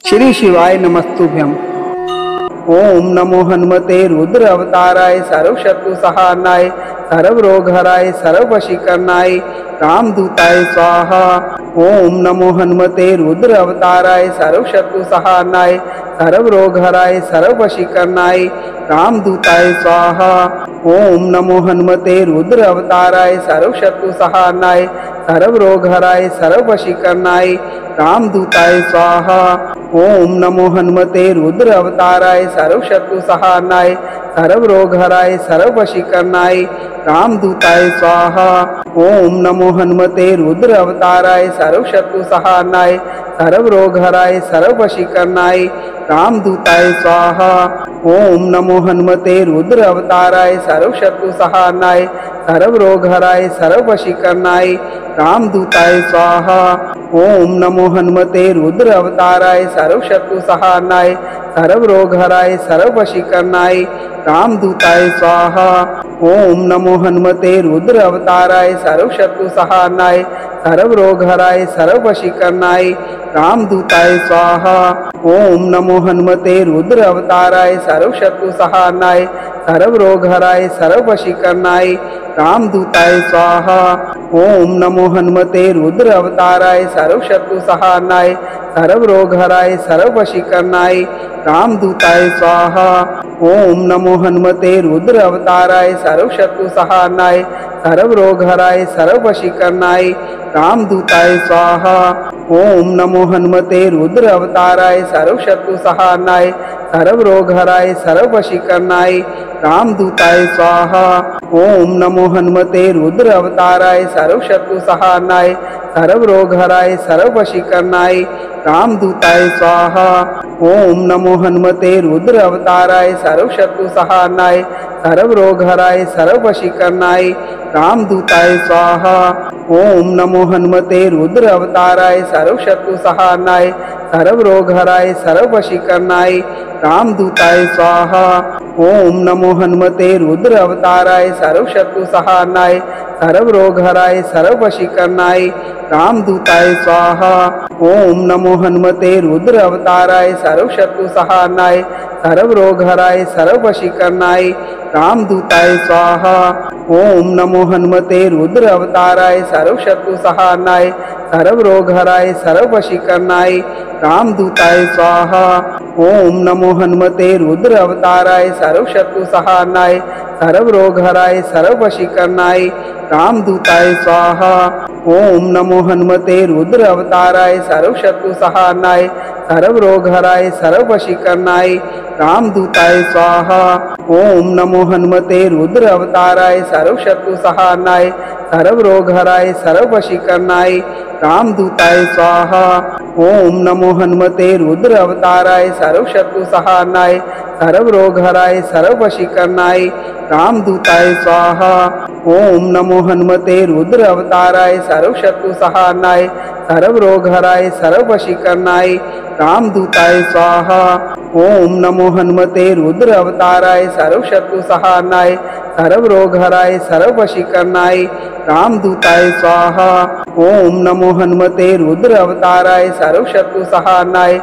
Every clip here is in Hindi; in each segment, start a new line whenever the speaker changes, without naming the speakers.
श्री शिवाय नमस्तुभ्यम। ओम नमो हनुमते रुद्र अवताराय सर्व शत्रु सहारनाय सर्व रोग हराय सर्व वशीकरणाय रामदूताय स्वाहा। ओम नमो हनुमते रुद्र अवताराय सर्व शत्रु सहारनाय सर्व रोग हराय सर्व वशीकरणाय रामदूताय स्वाहा। ओम नमो हनुमते रुद्र अवताराय सर्व शत्रु सहारनाय सर्व रोग हराय सर्व वशीकरणाय रामदूताय स्वाहा। ओम नमो हनुमते रुद्र अवताराय सर्व शत्रु सहारनाय सर्व रोग हराय सर्व वशीकरणाय रामदूताय स्वाहा। ओम नमो हनुमते रुद्र अवताराय सर्व शत्रु सहारनाय सर्व रोग हराय सर्व वशीकरणाय रामदूताय स्वाहा। ओम नमो हनुमते रुद्र अवताराय सर्व शत्रु सहारनाय सर्व रोग हराय सर्व वशीकरणाय रामदूताय स्वाहा। ओम नमो हनुमते रुद्र अवताराय सर्व शत्रु सहारनाय सर्व रोग हराय सर्व वशीकरणाय रामदूताय स्वाहा। ओम नमो हनुमते रुद्र अवताराय सर्व शत्रु सहारनाय सर्व रोग हराय सर्व वशीकरणाय रामदूताय स्वाहा। ओम नमो हनुमते रुद्र अवताराय सर्व शत्रु सहारनाय सर्व रोग हराय सर्व वशीकरणाय रामदूताय स्वाहा। ओम नमो हनुमते रुद्र अवताराय सर्व शत्रु सहारनाय सर्व रोग हराय सर्व वशीकरणाय रामदूताय स्वाहा। ओम नमो हनुमते रुद्र अवताराय सर्व शत्रु सहारनाय सर्व रोग हराय सर्व वशीकरणाय रामदूताय स्वाहा। ओम नमो हनुमते रुद्र अवताराय सर्व शत्रु सहारनाय सर्व रोग हराय सर्व वशीकरणाय रामदूताय स्वाहा। ओम नमो हनुमते रुद्र अवताराय सर्व शत्रु सहारनाय सर्व रोग हराय सर्व वशीकरणाय रामदूताय स्वाहा। ओम नमो हनुमते रुद्र अवताराय सर्व शत्रु सहारनाय सर्व रोग हराय सर्व वशीकरणाय रामदूताय स्वाहा। ओम नमो हनुमते रुद्र अवताराय सर्व शत्रु सहारनाय सर्व रोग हराय सर्व वशीकरणाय रामदूताय स्वाहा। ओम नमो हनुमते रुद्र अवताराय सर्व शत्रु सहारनाय सर्व रोग हराय सर्व वशीकरणाय रामदूताय स्वाहा। ओम नमो हनुमते रुद्र अवताराय सर्व शत्रु सहारनाय सर्व रोग हराय सर्व वशीकरणाय रामदूताय स्वाहा। ओम नमो हनुमते रुद्र अवताराय सर्व शत्रु सहारनाय सर्व रोग हराय सर्व वशीकरणाय रामदूताय स्वाहा। ओम नमो हनुमते रुद्र अवताराय सर्व शत्रु सहारनाय सर्व रोग हराय सर्व वशीकरणाय रामदूताय स्वाहा। ओम नमो हनुमते रुद्र अवताराय सर्व शत्रु सहारनाय सर्व रोग हराय सर्व वशीकरणाय रामदूताय स्वाहा। ओम नमो हनुमते रुद्र अवताराय सर्व शत्रु सहारनाय सर्व रोग हराय सर्व वशीकरणाय रामदूताय स्वाहा। ओम नमो हनुमते रुद्र अवताराय सर्व शत्रु सहारनाय सर्व रोग हराय सर्व वशीकरणाय रामदूताय स्वाहा। ओम नमो हनुमते रुद्र अवताराय सर्व शत्रु सहारनाय सर्व रोग हराय सर्व वशीकरणाय रामदूताय स्वाहा। ओम नमो हनुमते रुद्र अवताराय सर्व शत्रु सहारनाय सर्व रोग हराय सर्व वशीकरणाय रामदूताय स्वाहा। ओम नमो हनुमते रुद्र अवताराय सर्व शत्रु सहारनाय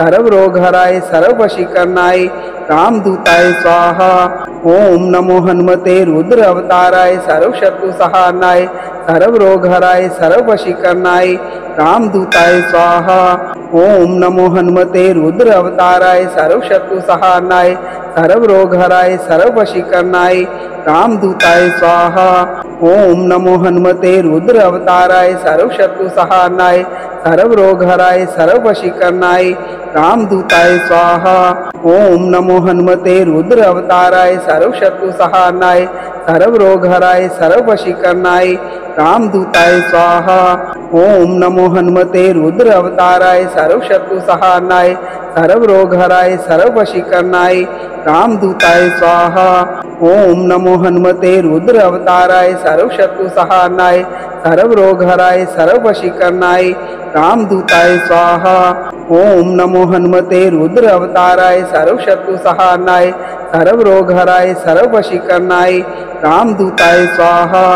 सर्व रोग हराय सर्व वशीकरणाय रामदूताय स्वाहा। ओम नमो हनुमते रुद्र अवताराय सर्व शत्रु सहारनाय सर्व रोग हराय सर्व वशीकरणाय रामदूताय स्वाहा। ओम नमो हनुमते रुद्र अवताराय सर्व शत्रु सहारनाय सर्व रोग हराय सर्व वशीकरणाय रामदूताय स्वाहा। ओम नमो हनुमते रुद्र अवताराय सर्व शत्रु सहारनाय सर्व रोग हराय सर्व वशीकरणाय रामदूताय स्वाहा। ओम नमो हनुमते रुद्र अवताराय सर्व शत्रु सहारनाय सर्व रोग हराय सर्व वशीकरणाय रामदूताय स्वाहा। ओम नमो हनुमते रुद्र अवताराय सर्व शत्रु सहारनाय सर्व रोग हराय सर्व वशीकरणाय रामदूताय स्वाहा। ओम नमो हनुमते रुद्र अवताराय सर्व शत्रु सहारनाय सर्व रोग हराय सर्व वशीकरणाय रामदूताय स्वाहा। ओम नमो हनुमते रुद्र अवताराय सर्व शत्रु सहारनाय सर्व रोग हराय सर्व वशीकरणाय रामदूताय स्वाहा।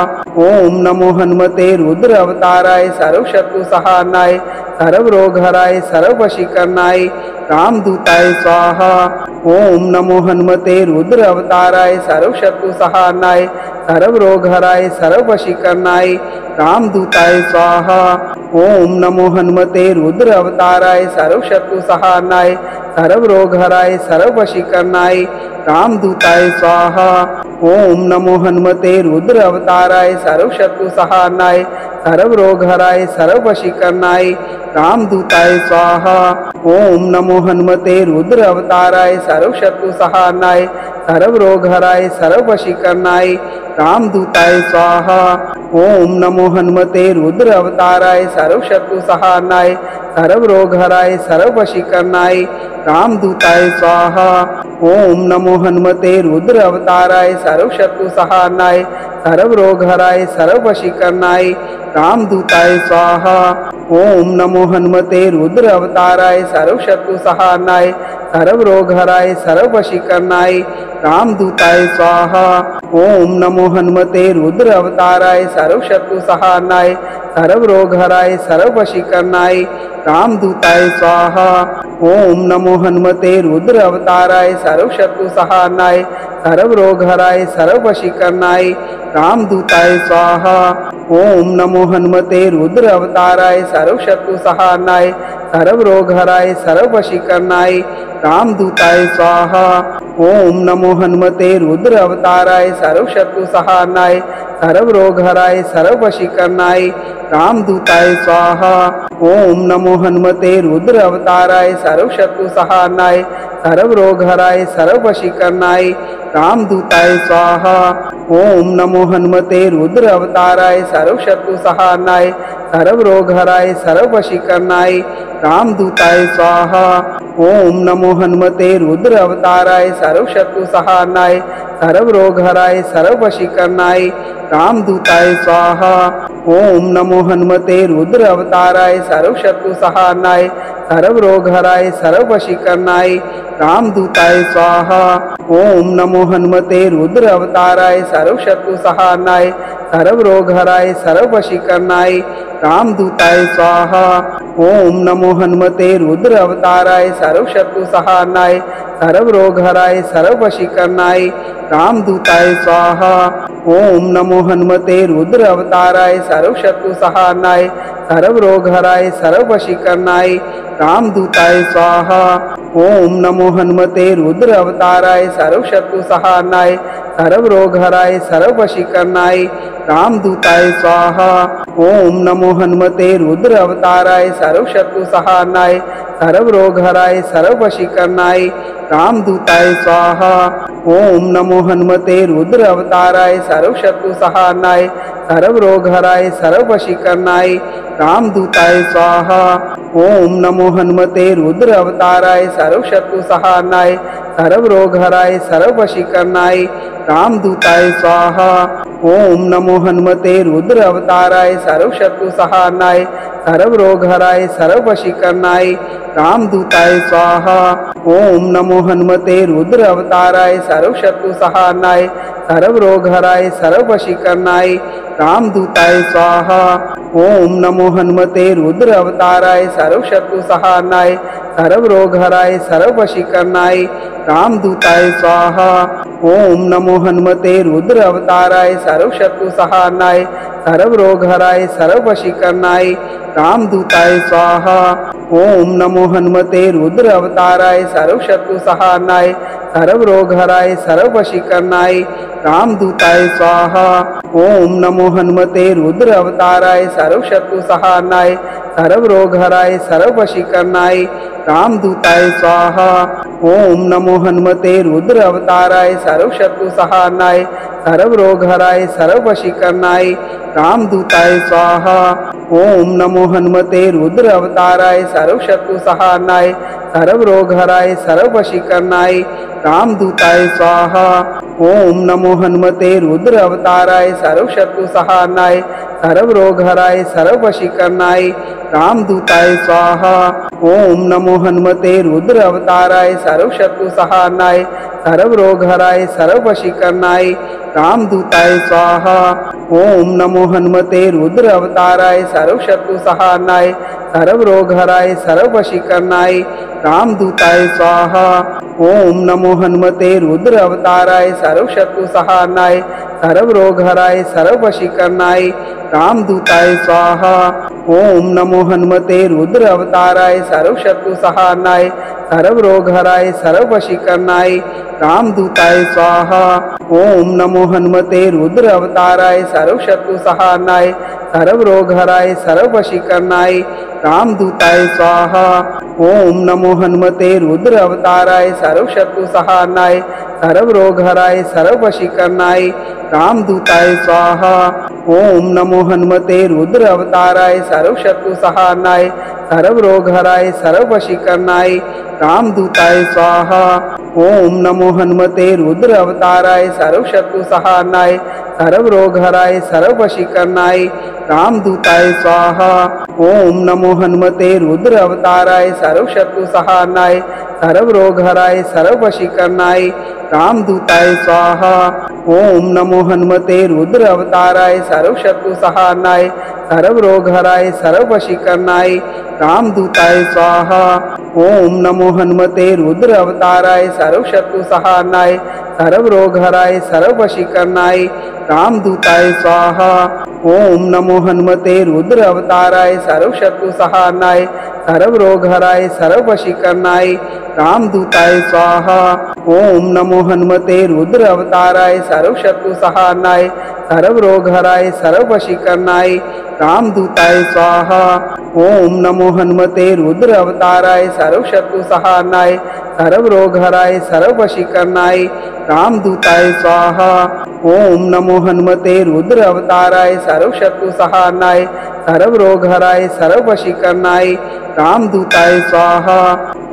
ओम नमो हनुमते रुद्र अवताराय सर्व शत्रु सहारनाय सर्व रोग हराय सर्व वशीकरणाय रामदूताय स्वाहा। ओम नमो हनुमते रुद्र अवताराय सर्वशत्रु सहारनाय सर्व रोग हराय सर्व वशीकरणाय रामदूताय स्वाहा। ओम नमो हनुमते रुद्र अवताराय सर्वशत्रु सहारनाय सर्व रोग हराय सर्व वशीकरणाय रामदूताय स्वाहा। ओम नमो हनुमते रुद्र अवताराय सर्वशत्रु सहारनाय सर्व रोग हराय सर्व वशीकरणाय रामदूताय स्वाहा। ओम नमो हनुमते रुद्र अवताराय सर्वशत्रु सहारनाय सर्व रोग हराय सर्व वशीकरणाय रामदूताय स्वाहा। ओम नमो हनुमते रुद्र अवताराय सर्वशत्रु सहारनाय सर्व रोग हराय सर्व वशीकरणाय रामदूताय स्वाहा। ओम नमो हनुमते रुद्र अवताराय सर्वशत्रु सहारनाय सर्व रोग हराय सर्व वशीकरणाय रामदूताय स्वाहा। ओम नमो हनुमते रुद्र अवताराय सर्वशत्रु सहारनाय सर्व रोग हराय सर्व वशीकरणाय रामदूताय स्वाहा। ओम नमो हनुमते रुद्र अवताराय सर्वशत्रु सहारनाय सर्व रोग हराय सर्व वशीकरणाय रामदूताय स्वाहा। ओम नमो हनुमते रुद्र अवताराय सर्वशत्रु सहारनाय सर्व रोग हराय सर्व वशीकरणाय रामदूताय स्वाहा। ओम नमो हनुमते रुद्र अवताराय सर्वशत्रु सहारनाय सर्व रोग हराय सर्व वशीकरणाय रामदूताय स्वाहा। ओम नमो हनुमते रुद्र अवताराय सर्वशत्रु सहारनाय सर्व रोग हराय सर्व वशीकरणाय रामदूताय स्वाहा। ओम नमो हनुमते रुद्र अवताराय सर्वशत्रु सहारनाय सर्व रोग हराय सर्व वशीकरणाय रामदूताय स्वाहा। ओम नमो हनुमते रुद्र अवताराय सर्वशत्रु सहारनाय सर्व रोग हराय सर्व वशीकरणाय रामदूताय स्वाहा। ओम नमो हनुमते रुद्र अवताराय सर्वशत्रु सहारनाय सर्व रोग हराय सर्व वशीकरणाय रामदूताय स्वाहा। ओम नमो हनुमते रुद्र अवताराय सर्वशत्रु सहारनाय सर्व रोग हराय सर्व वशीकरणाय रामदूताय स्वाहा। ओम नमो हनुमते रुद्र अवताराय सर्वशत्रु सहारनाय सर्व रोग हराय सर्व वशीकरणाय रामदूताय स्वाहा। ओम नमो हनुमते रुद्र अवताराय सर्वशत्रु सहारनाय सर्व रोग हराय सर्व वशीकरणाय रामदूताय स्वाहा। ओम नमो हनुमते रुद्र अवताराय सर्वशत्रु सहारनाय सर्व रोग हराय सर्व वशीकरणाय रामदूताय स्वाहा। ओम नमो हनुमते रुद्र अवताराय सर्वशत्रु सहारनाय सर्व रोग हराय सर्व वशीकरणाय रामदूताय स्वाहा। ओम नमो हनुमते रुद्र अवताराय सर्वशत्रु सहारनाय सर्व रोग हराय सर्व वशीकरणाय रामदूताय स्वाहा। ओम नमो हनुमते रुद्र अवताराय सर्वशत्रु सहारनाय सर्व रोग हराय सर्व वशीकरणाय रामदूताय स्वाहा। ओम नमो हनुमते रुद्र अवताराय सर्वशत्रु सहारनाय सर्व रोग हराय सर्व वशीकरणाय रामदूताय स्वाहा। ओम नमो हनुमते रुद्र अवताराय सर्वशत्रु सहारनाय सर्व रोग हराय सर्व वशीकरणाय रामदूताय स्वाहा। ओम नमो हनुमते रुद्र अवताराय सर्वशत्रु सहारनाय सर्व रोग हराय सर्व वशीकरणाय रामदूताय स्वाहा। ओम नमो हनुमते रुद्र अवताराय सर्वशत्रु सहारनाय सर्व रोग हराय सर्व वशीकरणाय रामदूताय स्वाहा। ओम नमो हनुमते रुद्र अवताराय सर्वशत्रु सहारनाय सर्व रोग हराय सर्व वशीकरणाय रामदूताय स्वाहा। ओम नमो हनुमते रुद्र अवताराय सर्वशत्रु सहारनाय सर्व रोग हराय सर्व वशीकरणाय रामदूताय स्वाहा। ओम नमो हनुमते रुद्र अवताराय सर्वशत्रु सहारनाय सर्व रोग हराय सर्व वशीकरणाय रामदूताय स्वाहा। ओम नमो हनुमते रुद्र अवताराय सर्वशत्रु सहारनाय सर्व रोग हराय सर्व वशीकरणाय रामदूताय स्वाहा। ओम नमो हनुमते रुद्र अवताराय सर्वशत्रु सहारनाय सर्व रोग हराय सर्व वशीकरणाय रामदूताय स्वाहा। ओम नमो हनुमते रुद्र अवताराय सर्वशत्रु सहारनाय सर्व रोग हराय सर्व वशीकरणाय रामदूताय स्वाहा। ओम नमो हनुमते रुद्र अवताराय सर्वशत्रु सहारनाय सर्वरोगहराय सर्ववशीकरणाय रामदूताय स्वाहा। ओम नमो हनुमते रुद्र अवताराय सर्वशत्रु सहारणाय सर्वरोगहराय सर्ववशीकरणाय रामदूताय स्वाहा। ओम नमो हनुमते रुद्र अवताराय सर्वशत्रु सहारणाय सर्वरोगहराय सर्ववशीकरणाय रामदूताय स्वाहा। ओम नमो हनुमते रुद्र अवताराय सर्वशत्रु सहारणाय सर्वरोगहराय सर्ववशीकरणाय रामदूताय स्वाहा। ओम नमो हनुमते रुद्र अवताराय सर्वशत्रु सहारणाय सर्वरोगहराय सर्ववशीकरणाय रामदूताय स्वाहा। ओम नमो हनुमते रुद्र अवताराय सर्वशत्रु सहारणाय सर्वरोगहराय सर्ववशीकरणाय रामदूताय स्वाहा। ओम नमो हनुमते रुद्र अवताराय सर्वशत्रु सहारणाय सर्वरोगहराय सर्ववशीकरणाय रामदूताय स्वाहा। ओम नमो हनुमते रुद्र अवताराय सर्वशत्रु सहारणाय सर्वरोगहराय सर्ववशीकरणाय रामदूताय स्वाहा। ओम नमो हनुमते रुद्र अवताराय सर्वशत्रु सहारणाय सर्वरोगहराय सर्ववशीकरणाय रामदूताय स्वाहा। ओम नमो हनुमते रुद्र अवताराय सर्वशत्रु सहारणाय सर्वरोगहराय सर्ववशीकरणाय रामदूताय स्वाहा। ओम नमो हनुमते रुद्र अवताराय सर्वशत्रु सहारणाय सर्वरोगहराय सर्ववशीकरणाय रामदूताय स्वाहा। ओम नमो हनुमते रुद्र अवताराय सर्वशत्रु सहारणाय सर्वरोगहराय सर्ववशीकरणाय रामदूताय स्वाहा। ओम नमो हनुमते रुद्र अवताराय सर्वशत्रु सहारणाय सर्वरोगहराय सर्ववशीकरणाय रामदूताय स्वाहा। ओम नमो हनुमते रुद्र अवताराय सर्वशत्रु सहारणाय सर्वरोगहराय सर्ववशीकरणाय रामदूताय स्वाहा। ओम नमो हनुमते रुद्र अवताराय सर्वशत्रु सहारणाय सर्वरोगहराय सर्ववशीकरणाय रामदूताय स्वाहा।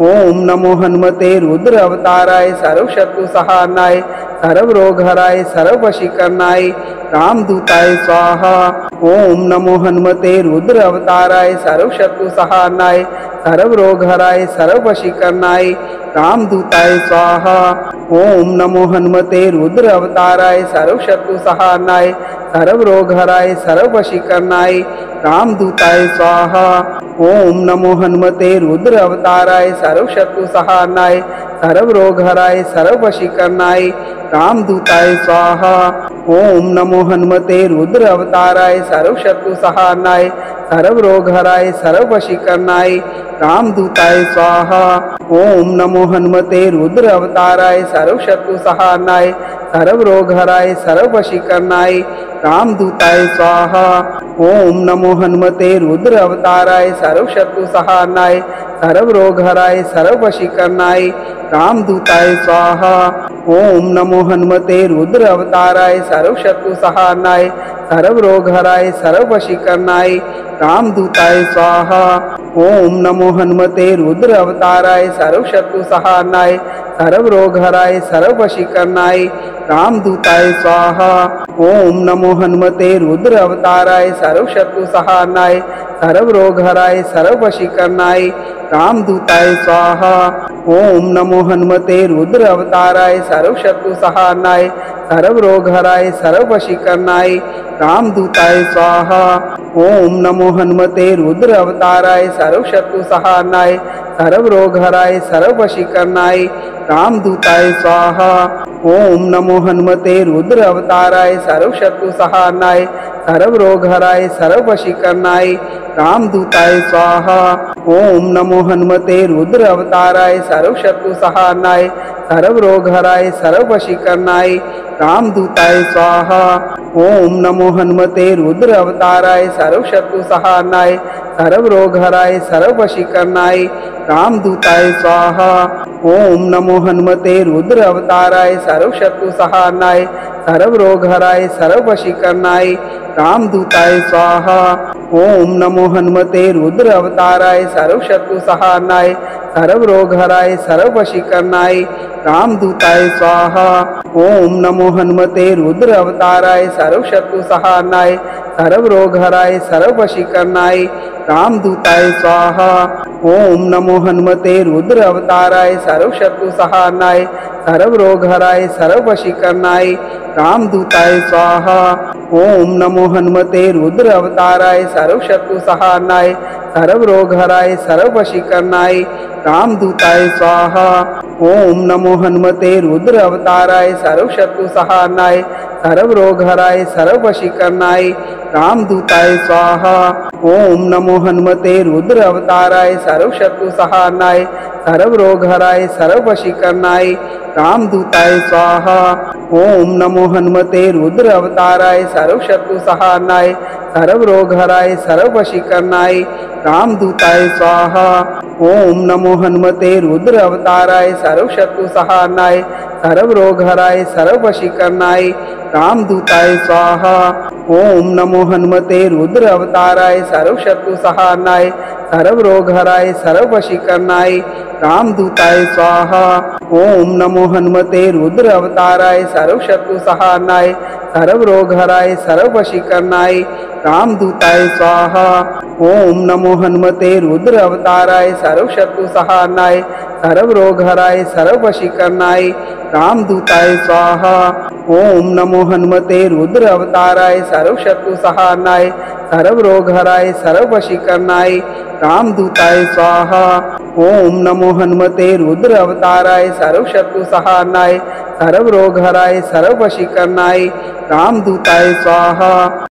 ओम नमो हनुमते रुद्र अवताराय सर्वशत्रु सहारणाय सर्वरोगहराय सर्ववशीकरणाय रामदूताय स्वाहा। ओम नमो हनुमते रुद्र अवताराय सर्वशत्रु सहारणाय सर्वरोगहराय सर्ववशीकरणाय रामदूताय स्वाहा। ओम नमो हनुमते रुद्र अवताराय सर्वशत्रु सहारणाय सर्वरोगहराय सर्ववशीकरणाय रामदूताय स्वाहा। ओम नमो हनुमते रुद्र अवताराय सर्वशत्रु सहारणाय सर्वरोगहराय सर्ववशीकरणाय रामदूताय स्वाहा। ओम नमो हनुमते रुद्र अवताराय सर्वशत्रु सहारणाय सर्वरोगहराय सर्ववशीकरणाय रामदूताय स्वाहा। ओम नमो हनुमते रुद्र अवताराय सर्वशत्रु सहारणाय सर्वरोगहराय सर्ववशीकरणाय रामदूताय स्वाहा। ओम नमो हनुमते रुद्र अवताराय सर्वशत्रु सहारणाय सर्वरोगहराय सर्ववशीकरणाय रामदूताय स्वाहा। ओम नमो हनुमते रुद्र अवताराय सर्वशत्रु सहारणाय सर्वरोगहराय सर्ववशीकरणाय रामदूताय स्वाहा। ओम नमो हनुमते रुद्र अवताराय सर्वशत्रु सहारणाय सर्वरोगहराय सर्ववशीकरणाय रामदूताय स्वाहा। ओम नमो हनुमते रुद्र अवताराय सर्वशत्रु सहारणाय सर्वरोगहराय सर्ववशीकरणाय रामदूताय स्वाहा। ओम नमो हनुमते रुद्र अवताराय सर्वशत्रु सहारणाय सर्वरोगहराय सर्ववशीकरणाय रामदूताय स्वाहा। ओम नमो हनुमते रुद्र अवताराय सर्वशत्रु सहारणाय सर्वरोगहराय सर्ववशीकरणाय रामदूताय स्वाहा। ओम नमो हनुमते रुद्र अवताराय सर्वशत्रु सहारणाय सर्वरोगहराय सर्ववशीकरणाय रामदूताय स्वाहा। ओम नमो हनुमते रुद्र अवताराय सर्वशत्रु सहारणाय सर्वरोगहराय सर्ववशीकरणाय रामदूताय स्वाहा। ओम नमो हनुमते रुद्र अवताराय सर्वशत्रु सहारणाय सर्वरोगहराय सर्ववशीकरणाय रामदूताय स्वाहा। ओम नमो हनुमते रुद्र अवताराय सर्वशत्रु सहारणाय सर्वरोगहराय सर्ववशीकरणाय रामदूताय स्वाहा। ओम नमो हनुमते रुद्र अवताराय सर्वशत्रु सहारणाय सर्व रोग हराय सर्व वशीकरणाय रामदूताय स्वाहा। ओम नमो हनुमते रुद्र अवताराय सर्वशत्रु सहारणाय सर्व रोग हराय सर्व वशीकरणाय रामदूताय स्वाहा। ओम नमो हनुमते रुद्र अवताराय सर्वशत्रु सहारणाय सर्व रोग हराय सर्व वशीकरणाय रामदूताय स्वाहा। ओम नमो हनुमते रुद्र अवताराय सर्वशत्रु सहारणाय सर्व रोग हराय सर्व वशीकरणाय रामदूताय स्वाहा। ओम नमो हनुमते रुद्र अवताराय सर्वशत्रु सहारणाय सर्व रोग हराय सर्व वशीकरणाय रामदूताय स्वाहा। ओम नमो हनुमते रुद्र अवताराय सर्वशत्रु सहारणाय सर्व रोग हराय सर्व वशीकरणाय रामदूताय स्वाहा। ओम नमो हनुमते रुद्र अवताराय सर्वशत्रु सहारणाय सर्व रोग हराय सर्व वशीकरणाय रामदूताय स्वाहा। ओम नमो हनुमते रुद्र अवताराय सर्वशत्रु सहारणाय सर्व रोग हराय सर्व वशीकरणाय रामदूताय स्वाहा। ओम नमो हनुमते रुद्र अवताराय सर्वशत्रु सहारणाय सर्व रोग हराय सर्व वशीकरणाय रामदूताय स्वाहा। ओम नमो हनुमते रुद्र अवताराय सर्वशत्रु सहारणाय सर्व रोग हराय सर्व वशीकरणाय रामदूताय स्वाहा। ओम नमो हनुमते रुद्र अवताराय सर्वशत्रु सहारणाय सर्व रोग हराय सर्व वशीकरणाय रामदूताय स्वाहा। ओम नमो हनुमते रुद्र अवताराय सर्वशत्रु सहारणाय सर्व रोग हराय सर्व वशीकरणाय रामदूताय स्वाहा। ओम नमो हनुमते रुद्र अवताराय सर्वशत्रु सहारणाय सर्व रोग हराय सर्व वशीकरणाय रामदूताय स्वाहा।